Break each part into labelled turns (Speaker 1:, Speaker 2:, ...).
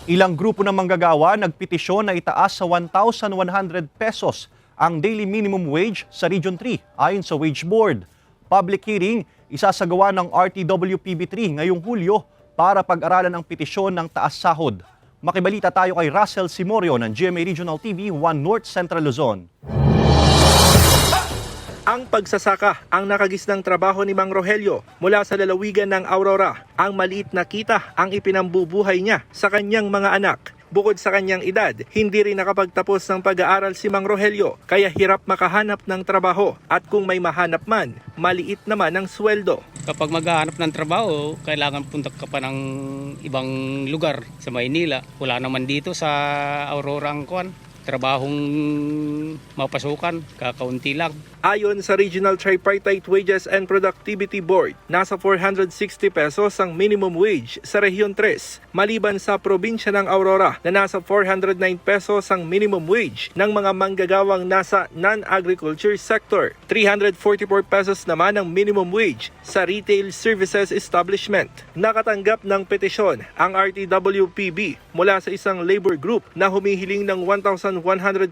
Speaker 1: Ilang grupo ng manggagawa nagpetisyon na itaas sa 1,100 pesos ang daily minimum wage sa Region 3 ayon sa Wage Board. Public hearing isasagawa ng RTWPB3 ngayong Hulyo para pag-aralan ang petisyon ng taas sahod. Makibalita tayo kay Russell Simorio ng GMA Regional TV 1 North Central Luzon.
Speaker 2: Ang pagsasaka ang nakagisnang trabaho ni Mang Rogelio mula sa lalawigan ng Aurora. Ang maliit na kita ang ipinambubuhay niya sa kanyang mga anak. Bukod sa kanyang edad, hindi rin nakapagtapos ng pag-aaral si Mang Rogelio, kaya hirap makahanap ng trabaho at kung may mahanap man, maliit naman ang sweldo.
Speaker 3: Kapag maghahanap ng trabaho, kailangan punta ka pa ng ibang lugar sa Maynila. Wala naman dito sa Aurora ang trabahong mapasukan, kakaunti lang.
Speaker 2: Ayon sa Regional Tripartite Wages and Productivity Board, nasa 460 pesos ang minimum wage sa Rehiyon 3, maliban sa probinsya ng Aurora na nasa 409 pesos ang minimum wage ng mga manggagawang nasa non-agriculture sector. 344 pesos naman ang minimum wage sa retail services establishment. Nakatanggap ng petisyon ang RTWPB mula sa isang labor group na humihiling ng 1,100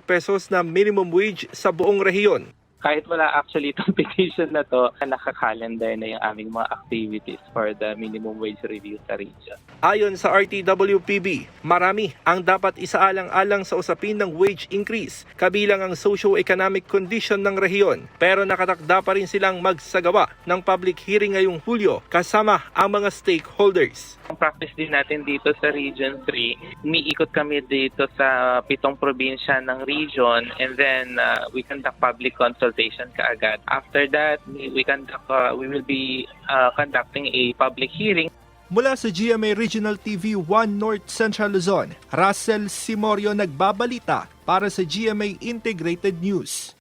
Speaker 2: pesos na minimum wage sa buong rehiyon.
Speaker 4: Kahit wala actually itong petition na to, nakakalendar na yung aming mga activities for the minimum wage review sa region.
Speaker 2: Ayon sa RTWPB, marami ang dapat isaalang-alang sa usapin ng wage increase, kabilang ang socio-economic condition ng rehiyon. Pero nakatakda pa rin silang magsagawa ng public hearing ngayong Hulyo kasama ang mga stakeholders.
Speaker 4: Ang practice din natin dito sa Region 3, umiikot kami dito sa 7 probinsya ng region and then we conduct public consultation kaagad. After that, we will be conducting a public hearing.
Speaker 2: Mula sa GMA Regional TV 1 North Central Luzon, Russell Simorio nagbabalita para sa GMA Integrated News.